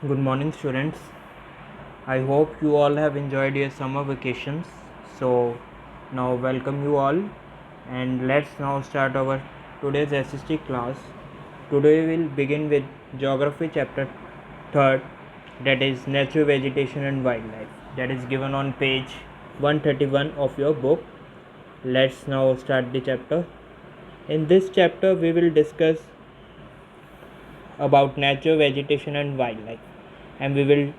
Good morning, students. I hope you all have enjoyed your summer vacations. So, now welcome you all, and let's now start our today's SST class. Today we will begin with Geography chapter 3rd, that is Nature, Vegetation and Wildlife, that is given on page 131 of your book. Let's now start the chapter. In this chapter, we will discuss about nature, vegetation and wildlife, and we will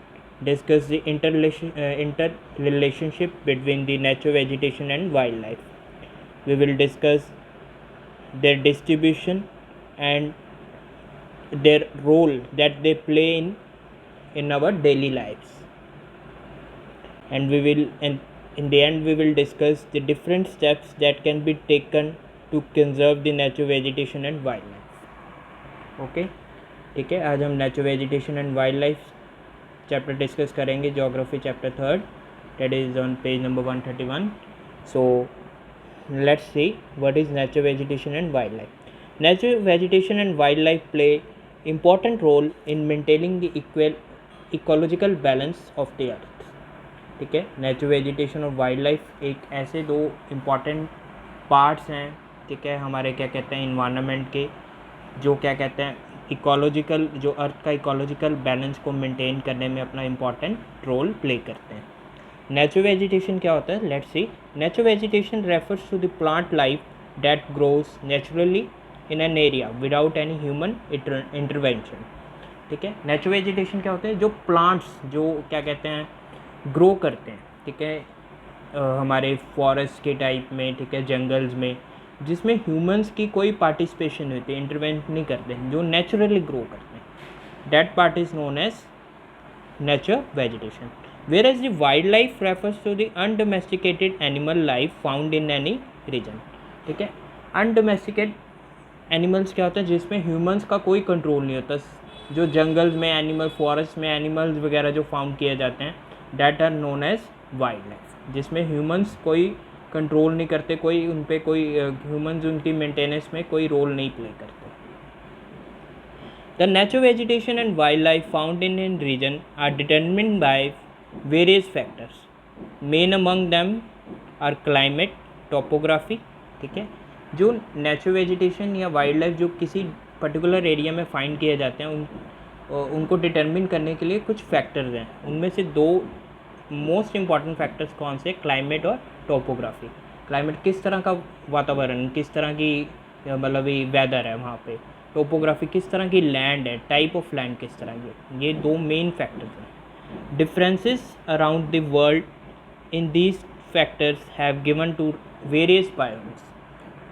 discuss the interrelationship between the nature, vegetation and wildlife. We will discuss their distribution and their role that they play in our daily lives, and we will, and in the end we will discuss the different steps that can be taken to conserve the nature, vegetation and wildlife. Okay, ठीक है. आज हम nature, vegetation and wild life chapter discuss करेंगे, geography chapter 3rd, that is on page number 131. So let's see what is nature, vegetation and wildlife. Nature, vegetation and wildlife play important role in maintaining the ecological balance of the earth. ठीक है. Nature, vegetation और wild life एक ऐसे दो important parts हैं, ठीक है, हमारे क्या कहते हैं इन्वायरमेंट के, जो क्या कहते हैं इकोलॉजिकल, जो अर्थ का इकोलॉजिकल बैलेंस को मेंटेन करने में अपना इम्पॉर्टेंट रोल प्ले करते हैं. नेचर वेजिटेशन क्या होता है? Let's see. Nature vegetation refers to the plant life that grows naturally in an area without any human intervention. ठीक है. नेचर वेजिटेशन क्या होता है? जो प्लांट्स जो क्या कहते हैं ग्रो करते हैं, ठीक है, हमारे फॉरेस्ट के टाइप में, ठीक है, जंगल्स में, जिसमें ह्यूमंस की कोई पार्टिसिपेशन नहीं होती, इंटरवेंट नहीं करते, जो नेचुरली ग्रो करते हैं, that part is known as nature vegetation. Whereas the wild life refers to the undomesticated animal life found in any region. ठीक है. अनडोमेस्टिकेट एनिमल्स क्या होता है? जिसमें ह्यूमंस का कोई कंट्रोल नहीं होता, जो जंगल्स में एनिमल, फॉरेस्ट में एनिमल्स वगैरह जो फाउंड किए जाते हैं, that are known as wildlife, जिसमें ह्यूमंस कोई कंट्रोल नहीं करते, कोई उन पे कोई ह्यूमंस उनकी मेंटेनेंस में कोई रोल नहीं प्ले करते. The nature, vegetation and wild life found in an region are determined by various factors. Main among them are climate, topography. ठीक है. जो नेचर, वेजिटेशन या वाइल्ड लाइफ जो किसी पर्टिकुलर एरिया में फाइंड किए जाते हैं, उनको डिटरमिन करने के लिए कुछ फैक्टर्स हैं. उनमें से दो मोस्ट इम्पॉर्टेंट फैक्टर्स कौन से? क्लाइमेट और टोपोग्राफी. क्लाइमेट किस तरह का वातावरण, किस तरह की मतलब वेदर है वहाँ पे. टोपोग्राफी किस तरह की लैंड है, टाइप ऑफ लैंड किस तरह की. ये दो मेन फैक्टर्स हैं. Differences around the world in these factors have given to various biomes.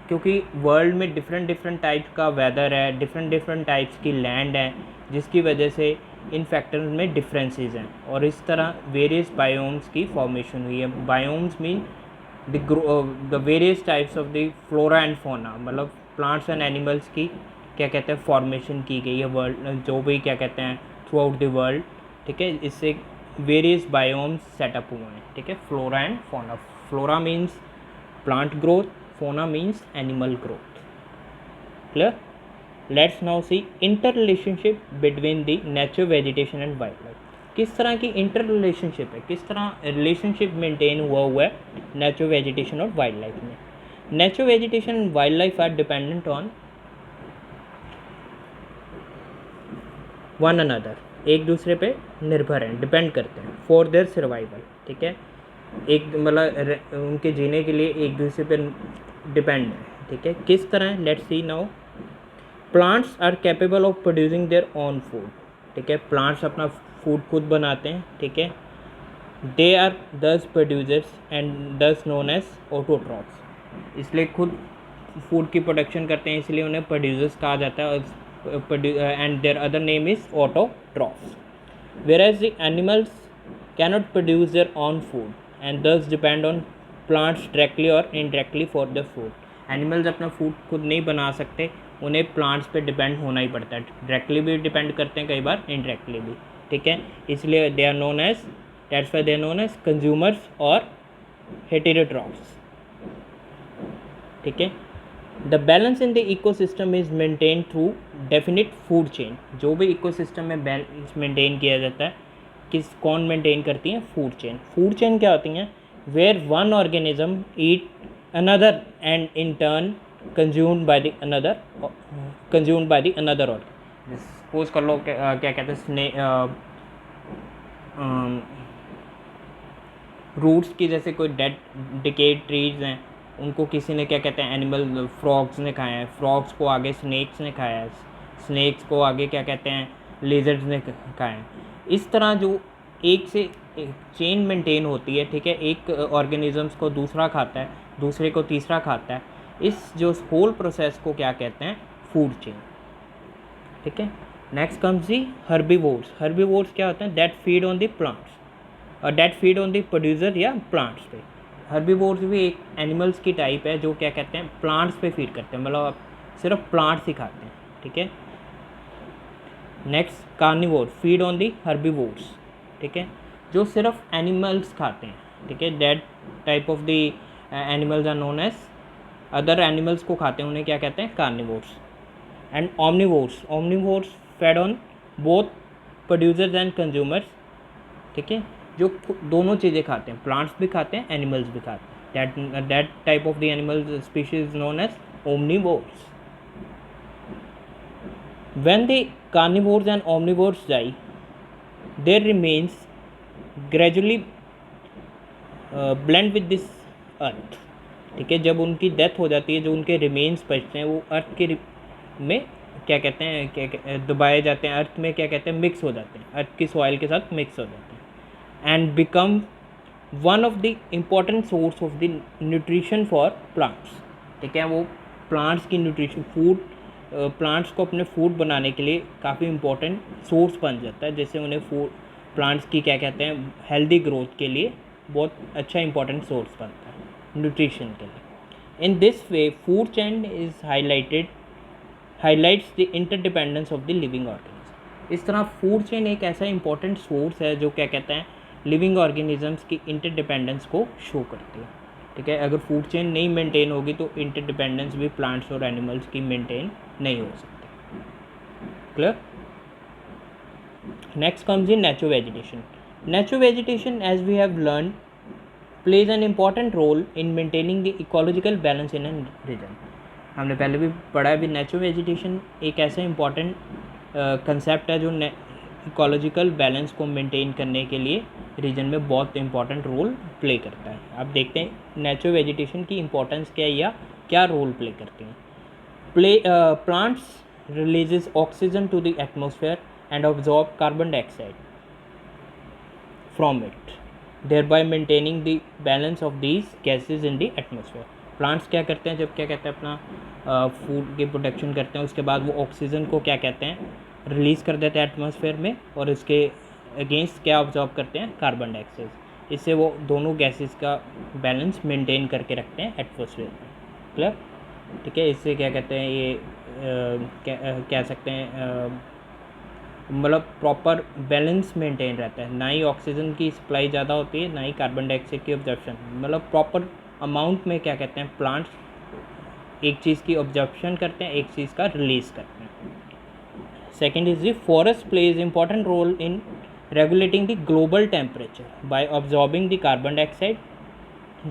क्योंकि वर्ल्ड में डिफरेंट डिफरेंट टाइप का वेदर है, डिफरेंट डिफरेंट टाइप्स की लैंड है, जिसकी वजह से इन फैक्टर्स में डिफरेंसेस हैं, और इस तरह वेरियस बायोम्स की फॉर्मेशन हुई है. Biomes mean the various types of the flora and फोना, मतलब प्लांट्स एंड एनिमल्स की क्या कहते हैं फॉर्मेशन की गई है वर्ल्ड, जो भी क्या कहते हैं थ्रू आउट द वर्ल्ड. ठीक है. इससे वेरियस बायोम्स सेटअप हुए हैं. ठीक है. Flora and fauna. Flora means plant growth, fauna means animal growth. Clear? Let's now see inter relationship between the nature, vegetation and wild life. किस तरह की इंटर रिलेशनशिप है, किस तरह रिलेशनशिप मेंटेन हुआ है नेचर, वेजिटेशन और वाइल्ड लाइफ में. Nature, vegetation and wild life are dependent on one another. एक दूसरे पे निर्भर हैं, डिपेंड करते हैं फॉर देयर सर्वाइवल. ठीक है. एक मतलब उनके जीने के लिए एक दूसरे पे डिपेंड है. ठीक है. किस तरह? Let's see now. Plants are capable of producing their own food. ठीक है. प्लांट्स अपना फूड खुद बनाते हैं. ठीक है. दे आर दस प्रोड्यूसर्स एंड दस नोन एज ऑटोट्रॉफ्स. इसलिए खुद फूड की प्रोडक्शन करते हैं, इसलिए उन्हें प्रोड्यूसर्स कहा जाता है, and their other name is autotrophs. whereas the animals cannot produce their own food and thus depend on plants directly or indirectly for their food. Animals अपना फूड खुद नहीं बना सकते, उन्हें प्लांट्स पे डिपेंड होना ही पड़ता है. डायरेक्टली भी डिपेंड करते हैं, कई बार इनडायरेक्टली भी. ठीक है. इसलिए they are known as, that's why they are known as consumers और हेटेरोट्रॉफ्स. ठीक है. The balance in the ecosystem is maintain through definite food chain. जो भी इकोसिस्टम में बैलेंस मेंटेन किया जाता है, कौन मेंटेन करती हैं? Food chain. फूड चेन क्या होती हैं? Where one organism eat another and in turn consumed by the another organism. Suppose कर लो क्या कहते हैं, रूट्स की, जैसे कोई डेड डिकेड ट्रीज हैं, उनको किसी ने क्या कहते हैं, एनिमल फ्रॉग्स ने खाया है, फ्रॉग्स को आगे स्नेक्स ने खाया है, स्नेक्स को आगे क्या कहते हैं, लेजर्ड्स ने खाया है। इस तरह जो एक से एक चेन मेंटेन होती है, ठीक है, एक ऑर्गेनिजम्स को दूसरा खाता है, दूसरे को तीसरा खाता है, इस जो होल प्रोसेस को क्या कहते हैं? Food chain. ठीक है। Next comes the herbivores. Herbivores क्या होते हैं? That feed on the plants और that feed on the producer या प्लांट्स पे। हर्बीवोर्स भी एक एनिमल्स की टाइप है जो क्या कहते हैं? प्लांट्स पे फीड करते हैं, मतलब सिर्फ प्लांट्स ही खाते हैं। ठीक है। Next carnivore, feed on the herbivores. ठीक है, जो सिर्फ एनिमल्स खाते हैं। ठीक है, that type of the animals are known as, other animals को खाते हैं, उन्हें क्या कहते हैं? Carnivores. And omnivores, omnivores fed on both producers and consumers. ठीक है, जो दोनों चीज़ें खाते हैं, प्लांट्स भी खाते हैं, एनिमल्स भी खाते हैं। That type of the animal species known as omnivores. When the carnivores and omnivores die, their remains gradually blend with this earth. ठीक है, जब उनकी डेथ हो जाती है, जो उनके रिमेन्स बचते हैं वो अर्थ के में क्या कहते हैं, क्या दबाए जाते हैं, अर्थ में क्या कहते हैं? मिक्स हो जाते हैं, अर्थ की सॉइल के साथ मिक्स हो जाते हैं। And become one of the important source of the nutrition for plants। ठीक है, वो प्लांट्स की न्यूट्रिशन फूड, प्लांट्स को अपने फूड बनाने के लिए काफ़ी इंपॉर्टेंट सोर्स बन जाता है, जिससे उन्हें फूड, प्लांट्स की क्या कहते हैं, हेल्दी ग्रोथ के लिए बहुत अच्छा इंपॉर्टेंट सोर्स बनता है न्यूट्रिशन के लिए। In this way food chain is highlights the interdependence of the living organism. इस तरह फूड चेन एक ऐसा इंपॉर्टेंट सोर्स है जो क्या कहते हैं, लिविंग ऑर्गेनिजम्स की इंटरडिपेंडेंस को शो करती है। ठीक है, अगर फूड चेन नहीं मेंटेन होगी तो इंटरडिपेंडेंस भी प्लांट्स और एनिमल्स की मेंटेन नहीं हो सकती। Clear? Next comes in natural vegetation. Natural vegetation, as we have learn, plays an important role in maintaining the ecological balance in an region. हमने पहले भी पढ़ा है भी, नेचुरल वेजिटेशन एक ऐसा इंपॉर्टेंट कंसेप्ट है जो इकोलॉजिकल बैलेंस को मेंटेन करने के लिए रीजन में बहुत इंपॉर्टेंट रोल प्ले करता है। आप देखते हैं नेचुरल वेजिटेशन की इंपॉर्टेंस क्या है या क्या रोल प्ले करते हैं। Plants releases oxygen to the atmosphere and absorb carbon dioxide from it, thereby maintaining the balance of these gases in the atmosphere. Plants क्या करते हैं, जब क्या कहते हैं अपना फूड की प्रोडक्शन करते हैं, उसके बाद वो ऑक्सीजन को क्या कहते हैं, रिलीज़ कर देते हैं एटमॉस्फेयर में, और इसके अगेंस्ट क्या ऑब्जॉर्व करते हैं? Carbon dioxide. इससे वो दोनों गैसेस का बैलेंस मेंटेन करके रखते हैं एटमॉस्फेयर में। क्लियर? ठीक है, इससे क्या कहते हैं, ये कह सकते हैं, मतलब प्रॉपर बैलेंस मेंटेन रहता है, ना ही ऑक्सीजन की सप्लाई ज़्यादा होती है, ना ही कार्बन डाइऑक्साइड की ऑब्जर्प्शन, मतलब प्रॉपर अमाउंट में क्या कहते हैं, प्लांट्स एक चीज़ की ऑब्जर्प्शन करते हैं, एक चीज़ का रिलीज़ करते हैं। Second is the forest plays important role in regulating the global temperature by absorbing the carbon dioxide,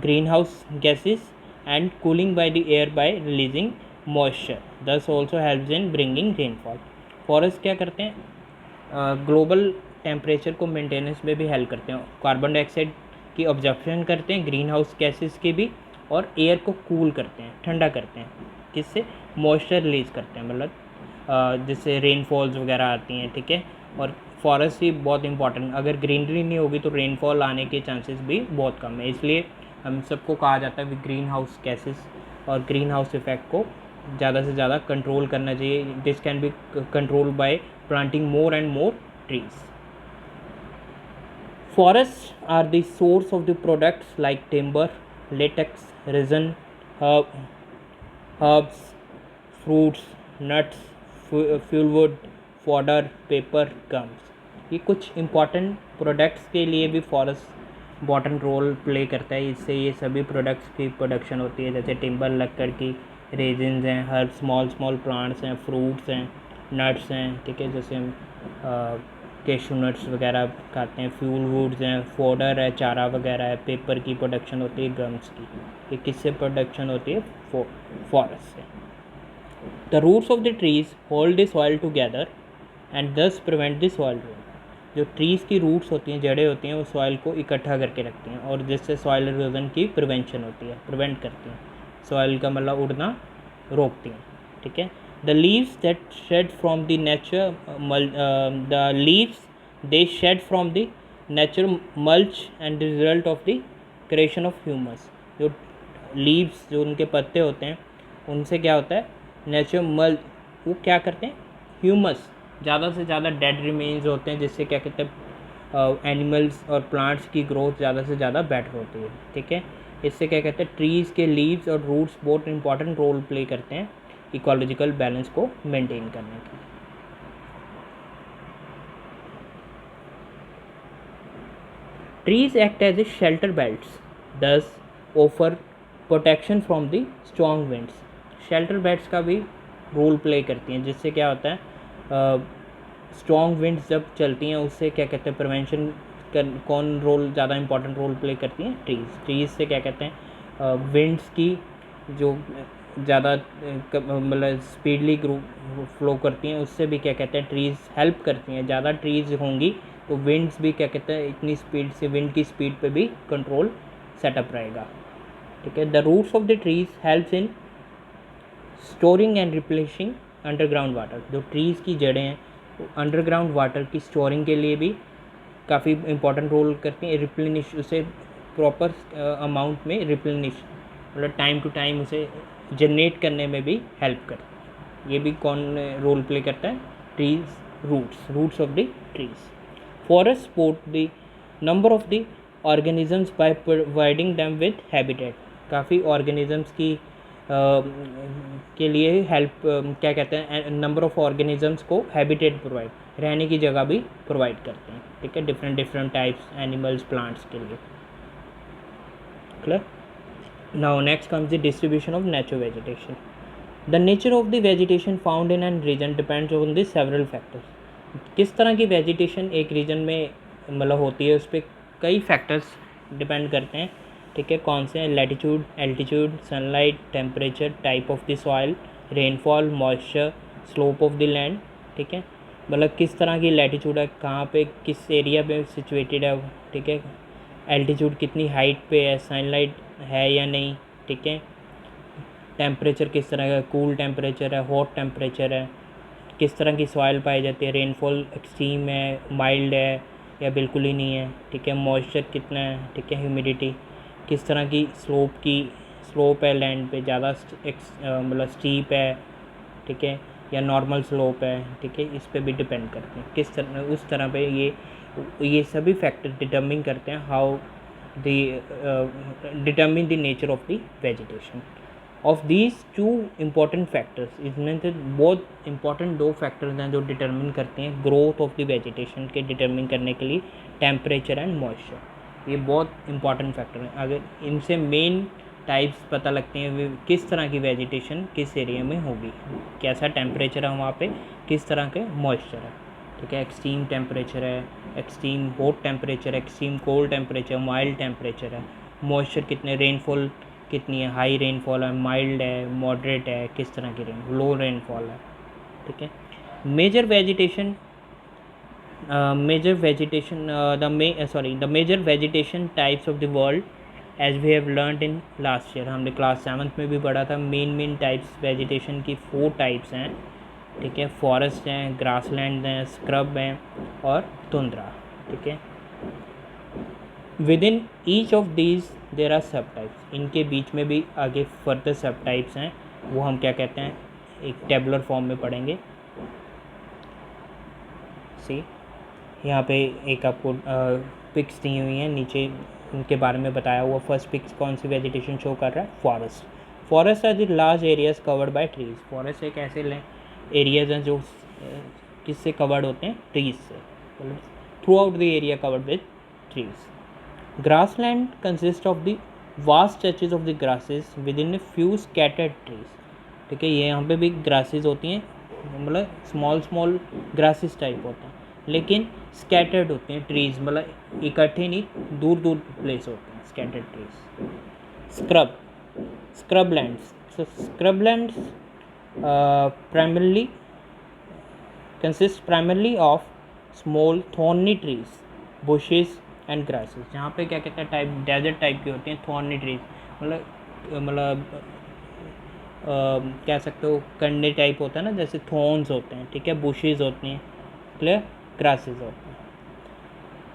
greenhouse gases, and cooling by the air by releasing moisture. Thus also helps in bringing rainfall. Forest क्या करते हैं? Global temperature को maintenance में भी help करते हैं, carbon dioxide की absorption करते हैं, ग्रीन हाउस गैसेस की भी, और एयर को कूल करते हैं, ठंडा करते हैं, किससे? मॉइस्चर रिलीज़ करते हैं, मतलब जिससे रेनफॉल्स वगैरह आती हैं। ठीक है, और फॉरेस्ट ही बहुत इंपॉर्टेंट, अगर ग्रीनरी नहीं होगी तो रेनफॉल आने के चांसेस भी बहुत कम है। इसलिए हम सबको कहा जाता है कि ग्रीन हाउस गैसेस और ग्रीन हाउस इफेक्ट को ज़्यादा से ज़्यादा कंट्रोल करना चाहिए। This can be control by planting more and more trees. Forests are the source of the products like timber, latex, resin, herbs, fruits, nuts, fuelwood, fodder, paper, gums। ये कुछ important products के लिए भी forest important role play करता है। इससे ये सभी प्रोडक्ट्स की प्रोडक्शन होती है, जैसे टिम्बर लकड़ की, रेजिन्स हैं, हर स्मॉल प्लांट्स हैं, फ्रूट्स हैं, नट्स हैं, ठीक है, जैसे हम केशू नट्स वगैरह खाते हैं, फ्यूल वुड्स हैं, फोडर है, चारा वगैरह है, पेपर की प्रोडक्शन होती है, गम्स की। ये किससे प्रोडक्शन होती है? फॉरेस्ट से। The roots of the trees hold the soil together and thus prevent the soil erosion. जो ट्रीज़ की रूट्स होती हैं, जड़ें होती हैं, वो सॉइल को इकट्ठा करके रखती हैं और जिससे सॉइल इरोजन की प्रिवेंशन होती है, प्रिवेंट करती हैं, सॉइल का मतलब उड़ना रोकती हैं, ठीक है। The leaves that shed from the nature the leaves they shed from the nature mulch and the result of the creation of humus. जो लीव्स, जो उनके पत्ते होते हैं, उनसे क्या होता है? नेचर मल्च, वो क्या करते हैं? ह्यूमस, ज़्यादा से ज़्यादा डेड रिमेन्स होते हैं, जिससे क्या कहते हैं एनिमल्स और प्लांट्स की ग्रोथ ज़्यादा से ज़्यादा बेटर होती है, ठीक है। इससे क्या कहते हैं? ट्रीज़ के लीव्स और रूट्स बहुत इंपॉर्टेंट रोल प्ले करते हैं इकोलॉजिकल बैलेंस को मेंटेन करने के लिए। Trees act as a shelter belts, thus offer protection from the strong winds. Shelter belts का भी रोल प्ले करती हैं, जिससे क्या होता है? स्ट्रॉन्ग विंड्स जब चलती हैं, उससे क्या कहते हैं? प्रिवेंशन कौन रोल ज़्यादा इंपॉर्टेंट रोल प्ले करती हैं? ट्रीज़ से क्या कहते हैं? विंड्स की जो ज़्यादा मतलब स्पीडली फ्लो करती हैं, उससे भी क्या कहते हैं? ट्रीज़ हेल्प करती हैं। ज़्यादा ट्रीज़ होंगी तो विंड्स भी क्या कहते हैं? इतनी स्पीड से विंड की स्पीड पे भी कंट्रोल सेटअप रहेगा, ठीक है। The roots of the trees helps in storing and replacing underground water. जो ट्रीज़ की जड़ें हैं, वो अंडरग्राउंड वाटर की स्टोरिंग के लिए भी काफ़ी इंपॉर्टेंट रोल करती हैं। रिप्लेनिश, उसे प्रॉपर अमाउंट में रिप्लेनिश, मतलब टाइम टू टाइम उसे जनरेट करने में भी हेल्प करती है। ये भी कौन रोल प्ले करता है? Trees roots of the trees. Forest support the number of the organisms by providing them with habitat. काफ़ी ऑर्गेनिजम्स की के लिए हेल्प क्या कहते हैं? नंबर ऑफ ऑर्गेनिजम्स को हैबिटेट प्रोवाइड, रहने की जगह भी प्रोवाइड करते हैं, ठीक है, डिफरेंट टाइप्स एनिमल्स, प्लांट्स के लिए। Clear? Now next comes the distribution of natural vegetation. The nature of the vegetation found in an region depends on the several factors. किस तरह की वेजिटेशन एक रीजन में मतलब होती है, उस पर कई फैक्टर्स डिपेंड करते हैं, ठीक है। कौन से हैं? Latitude, altitude, sunlight, temperature, type of the soil, rainfall, moisture, slope of the land, ठीक है। मतलब किस तरह की लैटिट्यूड है, कहाँ पे, किस एरिया पे सिचुएटेड है, ठीक है। एल्टीट्यूड कितनी हाइट पे है, सनलाइट है या नहीं, ठीक है। टेम्परेचर किस तरह का, कूल टेम्परेचर है, हॉट टेम्परेचर है, किस तरह की सॉइल पाई जाती है, रेनफॉल एक्सट्रीम है, माइल्ड है या बिल्कुल ही नहीं है, ठीक है। मॉइस्चर कितना है, ठीक है। ह्यूमिडिटी, किस तरह की स्लोप है लैंड पे, ज़्यादा मतलब स्टीप है, ठीक है, या नॉर्मल स्लोप है, ठीक है। इस पे भी डिपेंड करते हैं, किस तरह उस तरह पे ये सभी फैक्टर डिटर्मिन करते हैं how determine the nature of the vegetation. Of these two important factors, इसमें से बहुत इंपॉर्टेंट दो फैक्टर्स हैं जो डिटर्मिन करते हैं ग्रोथ ऑफ द वेजिटेशन के डिटर्मिन करने के लिए, टेम्परेचर एंड मॉइस्चर। ये बहुत इंपॉर्टेंट फैक्टर हैं। अगर इनसे मेन टाइप्स पता लगते हैं किस तरह की वेजिटेशन किस एरिया में होगी, कैसा टेम्परेचर है वहाँ पे, किस तरह के मॉइस्चर है, ठीक है। एक्सट्रीम टेम्परेचर है, एक्सट्रीम हॉट टेम्परेचर है, extreme cold temperature, mild temperature है, मॉइस्चर कितने, रेनफॉल कितनी है, हाई रेनफॉल है, माइल्ड है, मॉडरेट है, किस तरह की लो रेनफॉल है, ठीक है। Major vegetation the major vegetation types of the world as we have learned in last year। हमने क्लास 7th में भी पढ़ा था। मेन टाइप्स वेजिटेशन की 4 टाइप्स हैं, ठीक है। फॉरेस्ट हैं, ग्रासलैंड हैं, स्क्रब हैं और तुंद्रा, ठीक है। Within each of these there are subtypes. इनके बीच में भी आगे फर्दर सब टाइप्स हैं, वो हम क्या कहते हैं, एक टेबुलर फॉर्म में पढ़ेंगे। सी यहाँ पे एक आपको पिक्स दी हुई हैं, नीचे उनके बारे में बताया हुआ। फर्स्ट पिक्स कौन सी वेजिटेशन शो कर रहा है? Forest are the large areas covered by trees. Forest एक ऐसे एरियाज हैं जो किससे कवर्ड होते हैं? ट्रीज से, through out the area covered with trees. Grassland consist of the vast stretches of the grasses with in a few scattered trees. ठीक है। ये यहाँ पे भी ग्रासेस होती हैं, मतलब स्मॉल ग्रासेस टाइप होते हैं, लेकिन स्कैटर्ड होते हैं ट्रीज, मतलब इकट्ठे नहीं, दूर दूर प्लेस होते हैं scattered trees. Scrub lands, so scrub lands primarily consists primarily of small thorny trees, bushes and grasses। जहाँ पे क्या कहते हैं टाइप डेजर्ट टाइप की होती हैं थॉर्नी ट्रीज, मतलब कह सकते हो कंडे टाइप होता है ना, जैसे थॉर्न्स होते हैं, ठीक है, बुशेस होती हैं, क्लियर, ग्रासेस होते हैं।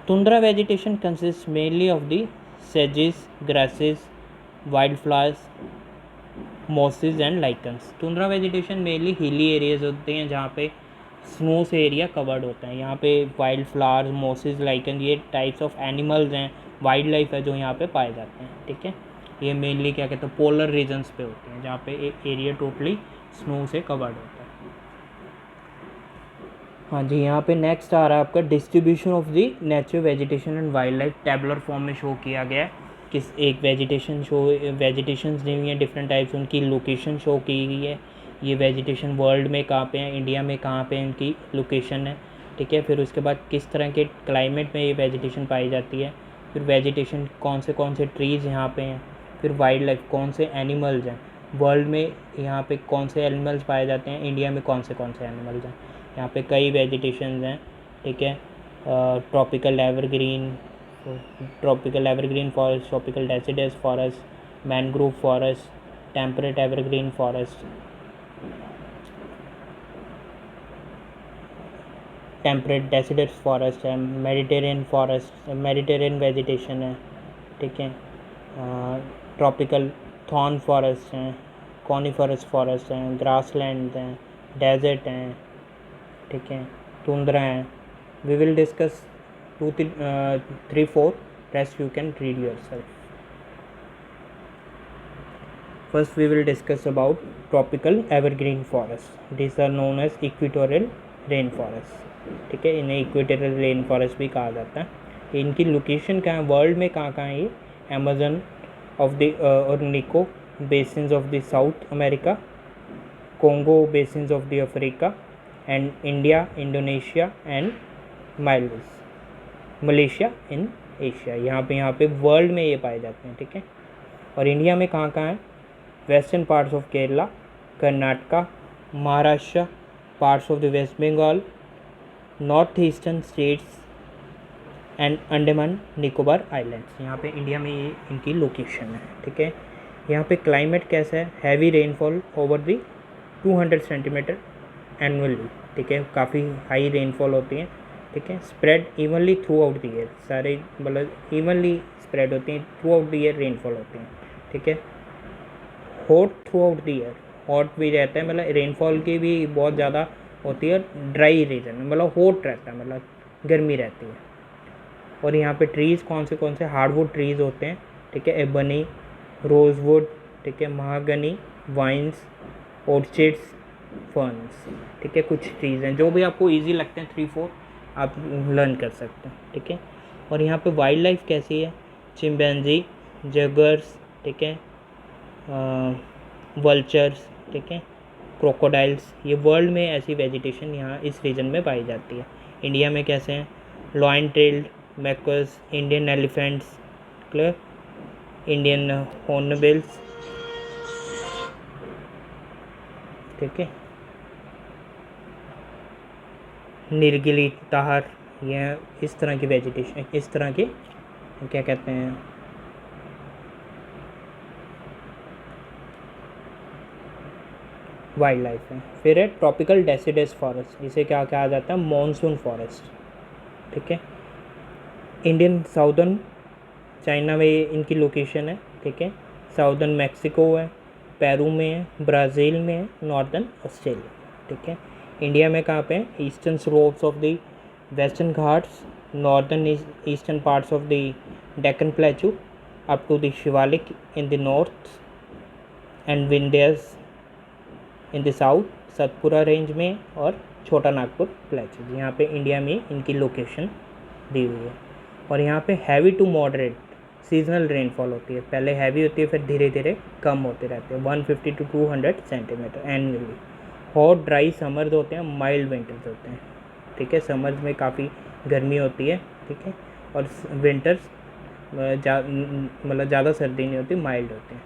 Tundra vegetation consist mainly of the sages, grasses, wild flowers, mosses and lichens. Tundra vegetation mainly hilly areas होते हैं जहाँ पे स्नो से एरिया कवर्ड होता है। यहाँ पे वाइल्ड फ्लावर्स, मॉसेस, लाइकन, ये टाइप्स ऑफ एनिमल्स हैं, वाइल्ड लाइफ है जो यहाँ पे पाए जाते हैं, ठीक है। ये मेनली क्या कहते हैं पोलर रीजन्स पे होते हैं जहाँ पे एक एरिया टोटली स्नो से कवर्ड होता है। हाँ जी, यहाँ पे नेक्स्ट आ रहा है आपका distribution of the natural vegetation and wild life. Tabular form में शो किया गया है, किस एक वेजिटेशंस दी हुई हैं डिफरेंट टाइप्स, उनकी लोकेशन शो की गई है। ये वेजिटेशन वर्ल्ड में कहाँ पे है, इंडिया में कहाँ पे इनकी लोकेशन है, ठीक है। फिर उसके बाद किस तरह के क्लाइमेट में ये वेजिटेशन पाई जाती है, फिर वेजिटेशन कौन से ट्रीज़ यहाँ पे हैं, फिर वाइल्ड लाइफ कौन से एनिमल्स हैं, वर्ल्ड में यहाँ पे कौन से एनिमल्स पाए जाते हैं, इंडिया में कौन से एनिमल्स हैं। यहाँ पे कई वेजिटेशंस हैं, ठीक है। Tropical evergreen forest, tropical deciduous forest, mangrove forest, temperate evergreen forest, temperate deciduous forest है, मेडिटेरियन फॉरेस्ट, मेडिटेरियन वेजिटेशन है, ठीक है। ट्रॉपिकल थॉर्न फॉरेस्ट हैं, कॉनिफरस फॉरेस्ट हैं, ग्रासलैंड हैं, डेजर्ट हैं, ठीक है, टुंड्रा हैं। We will discuss 2, 3, 4, rest you can read yourself. First we will discuss about tropical evergreen forests. These are known as equatorial rainforest, ठीक है। इन्हें इक्वेटोरियल रेन फॉरेस्ट भी कहा जाता है। इनकी लोकेशन कहाँ है, वर्ल्ड में कहाँ कहाँ है ये, Amazon of the Orinoco basins of the South America, Congo basins of the Africa, and India, Indonesia and Malaysia in Asia. यहाँ पे वर्ल्ड में ये पाए जाते हैं, ठीक है। और इंडिया में कहाँ कहाँ है, western parts of Kerala, Karnataka, Maharashtra, parts of the West Bengal, north eastern states and Andaman Nicobar islands. यहाँ पे इंडिया में ये इनकी लोकेशन है, ठीक है। यहाँ पे क्लाइमेट कैसा है, heavy rainfall over the 200 centimetre annually, ठीक है, काफ़ी हाई रेनफॉल होती है, ठीक है। Spread evenly through out the year, सारे मतलब इवनली स्प्रेड होती हैं, through out the year rainfall होती हैं, ठीक है। Hot through out the year, hot भी रहता है, मतलब रेनफॉल की भी बहुत ज़्यादा होती है। ड्राई रीजन मतलब हॉट रहता है, मतलब गर्मी रहती है। और यहाँ पे ट्रीज़ कौन से हार्डवुड ट्रीज़ होते हैं, ठीक है, एबनी, रोजवुड, ठीक है, महागनी, वाइन्स, ऑर्चिड्स, फर्न्स, ठीक है। कुछ ट्रीज़ हैं जो भी आपको ईजी लगते हैं, 3, 4 आप लर्न कर सकते हैं, ठीक है। और यहाँ पे वाइल्ड लाइफ कैसी है, चिंपैंजी, जगर्स, ठीक है, वल्चर्स, ठीक है, क्रोकोडाइल्स, ये वर्ल्ड में ऐसी वेजिटेशन यहाँ इस रीजन में पाई जाती है। इंडिया में कैसे हैं, lion tailed macaques, Indian elephants, clear, Indian hornbills, ठीक है, निर्गिली ताहर, यह इस तरह की वेजिटेशन, इस तरह के क्या कहते हैं वाइल्ड लाइफ है। फिर है ट्रॉपिकल डेसिडस फॉरेस्ट, इसे क्या कहा जाता है, मॉनसून फॉरेस्ट, ठीक है। इंडियन साउदर्न चाइना में इनकी लोकेशन है, ठीक है। साउदर्न मैक्सिको है, पेरू में है, ब्राज़ील में है, नॉर्दर्न ऑस्ट्रेलिया, ठीक है। इंडिया में कहाँ पे है, eastern slopes of the Western Ghats, northern eastern parts of the Deccan plateau up to the Shivalik in the north and Vindhyas in the south, Satpura range में, और छोटा नागपुर प्लेटू, यहाँ पे इंडिया में इनकी लोकेशन दी हुई है। और यहाँ पे heavy to moderate seasonal rainfall होती है, पहले हैवी होती है फिर धीरे धीरे कम होते रहते हैं, 150 to 200 centimetre annually. Hot dry summers होते हैं, माइल्ड विंटर्स होते हैं, ठीक है। समर्स में काफ़ी गर्मी होती है, ठीक है, और विंटर्स मतलब ज़्यादा सर्दी नहीं होती, माइल्ड होते हैं।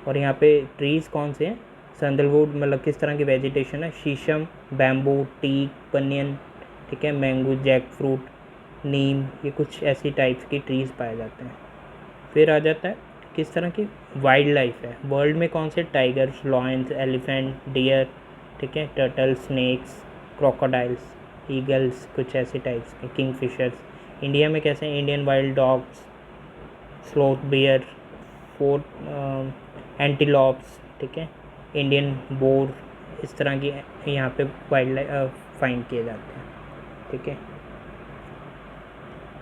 और यहाँ पे ट्रीज़ कौन से हैं, सैंडलवुड, मतलब किस तरह की वेजिटेशन है, शीशम, बैम्बू, टीक, बनियन, ठीक है, मैंगो, जैक फ्रूट, नीम, ये कुछ ऐसी टाइप्स की ट्रीज़ पाए जाते हैं। फिर आ जाता है किस तरह की वाइल्ड लाइफ है वर्ल्ड में, कौन से, टाइगर्स, लॉयंस, एलिफेंट, डियर, ठीक है, टर्टल, स्नेक्स, क्रोकोडाइल्स, ईगल्स, कुछ ऐसे टाइप्स के, किंगफिशर्स। इंडिया में कैसे हैं, Indian wild dogs, sloth bear, fort antelopes, ठीक है, इंडियन बोर, इस तरह की यहाँ पे वाइल्ड लाइफ फाइंड किए जाते हैं, ठीक है।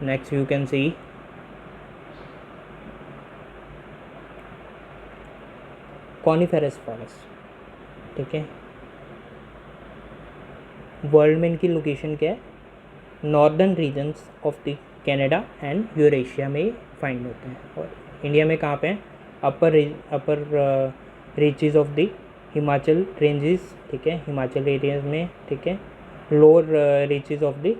Next you can see coniferous forest, ठीक है। वर्ल्ड में इनकी लोकेशन क्या है, northern regions of the Canada and Eurasia में फाइंड होते हैं। और इंडिया में कहाँ पे हैं, upper reaches of the Himachal ranges, ठीक है, हिमाचल एरियाज में, ठीक है, lower reaches of the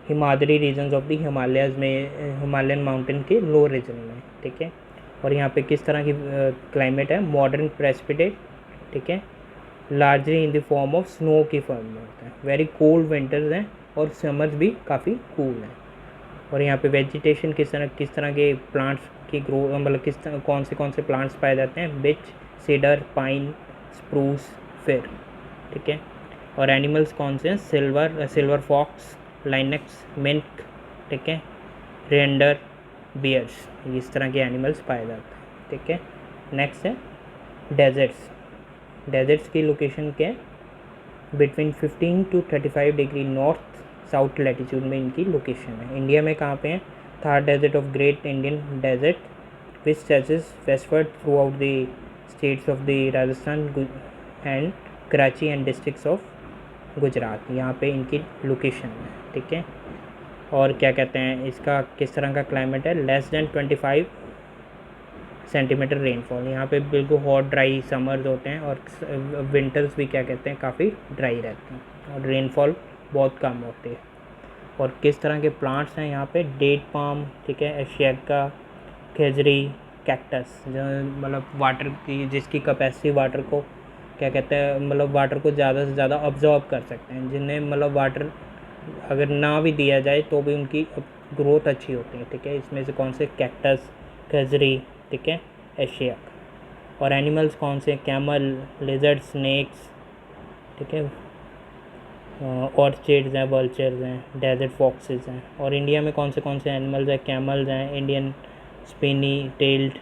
Himadri regions of the Himalayas में, हिमालयन माउंटेन के लोअर रीजन में, ठीक है। और यहाँ पे किस तरह की क्लाइमेट है, मॉडर्न प्रेसिपिटेट, ठीक है, largely in the form of snow की फॉर्म में होता है। वेरी कोल्ड विंटर्स हैं और समर्स भी काफ़ी कूल हैं। और यहाँ पे वेजिटेशन किस तरह के प्लांट्स की ग्रो, मतलब किस तरह कौन से प्लांट्स पाए जाते हैं, बिच, सीडर, पाइन, स्प्रूस, फिर, ठीक है। और एनिमल्स कौन से हैं, सिल्वर फॉक्स, लाइनक्स, मिंक, ठीक है, रेंडर, बियर्स, इस तरह के एनिमल्स पाए जाते हैं, ठीक है। नेक्स्ट है डेजर्ट्स की लोकेशन क्या है, between 15 to 35 degree north south latitude में इनकी लोकेशन है। इंडिया में कहाँ पे हैं, Thar desert of Great Indian Desert which stretches westward throughout the states of the Rajasthan and Karachi and districts of Gujarat, यहाँ पे इनकी लोकेशन है, ठीक है। और क्या कहते हैं, इसका किस तरह का क्लाइमेट है, लेस देन 25 सेंटीमीटर रेनफॉल, यहाँ पे बिल्कुल हॉट ड्राई समर्स होते हैं और विंटर्स भी क्या कहते हैं काफ़ी ड्राई रहते हैं और रेनफॉल बहुत कम होती है। और किस तरह के प्लांट्स हैं यहाँ पे, डेट पाम, ठीक है, एशियाका, खेजरी, कैक्टस, जो मतलब वाटर की, जिसकी कैपेसिटी वाटर को क्या कहते हैं, मतलब वाटर को ज़्यादा से ज़्यादा ऑब्जॉर्व कर सकते हैं, जिन्हें मतलब वाटर अगर ना भी दिया जाए तो भी उनकी ग्रोथ अच्छी होती है, ठीक है। इसमें से कौन से, कैक्टस, खेजरी, ठीक है, एशिया। और एनिमल्स कौन से, कैमल, लिजर्ड, स्नेक्स, ठीक है, ऑर्चिड्स हैं, वल्चर्स हैं, डेजर्ट फॉक्सेस हैं। और इंडिया में कौन से एनिमल्स हैं, कैमल्स हैं, इंडियन स्पिनी टेल्ड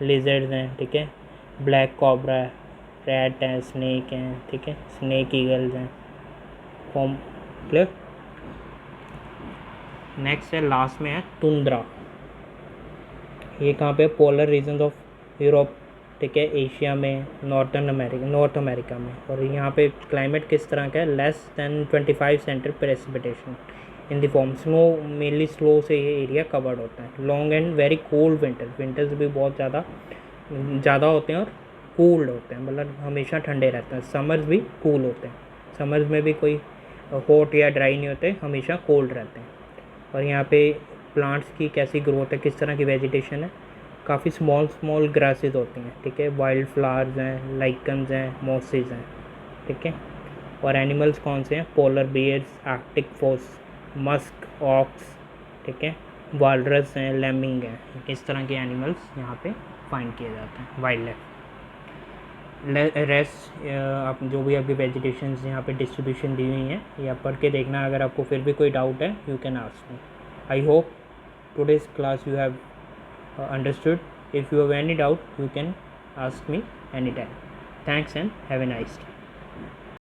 लिजर्ड्स हैं, ठीक है, ब्लैक कॉब्रा, रैट हैं, स्नेक हैं, ठीक है, स्नेक ईगल्स हैं, फॉर्म क्लियर। नेक्स्ट है, लास्ट में है टुंड्रा, ये कहाँ पे, पोलर रीजन ऑफ यूरोप, ठीक है, एशिया में, नॉर्थ अमेरिका में। और यहाँ पे क्लाइमेट किस तरह का है, less than 25 centre precipitation in the form snow, mainly slow से ये एरिया कवर्ड होता है। Long and very cold winters भी बहुत ज़्यादा होते हैं और कूल्ड होते हैं, मतलब हमेशा ठंडे रहते हैं। समर्स भी कूल होते हैं, समर्स में भी कोई हॉट या ड्राई नहीं होते, हमेशा कोल्ड रहते हैं। और यहाँ पे प्लांट्स की कैसी ग्रोथ है, किस तरह की वेजिटेशन है, काफ़ी स्मॉल ग्रासेस होती हैं, ठीक है, वाइल्ड फ्लावर्स हैं, लाइकन्स हैं, मॉसेस हैं, ठीक है। और एनिमल्स कौन से हैं, polar bears, Arctic foxes, musk, ox, ठीक है, वालरस हैं, लेमिंग हैं, इस तरह के एनिमल्स यहाँ पे फाइंड किए जाते हैं वाइल्ड लाइफ। रेस्ट आप जो भी आपकी वेजिटेशंस यहाँ पे डिस्ट्रीब्यूशन दी हुई हैं, या पढ़ के देखना, अगर आपको फिर भी कोई डाउट है you can ask me. I hope today's class you have understood. If you have any doubt you can ask me anytime. Thanks and have a nice day.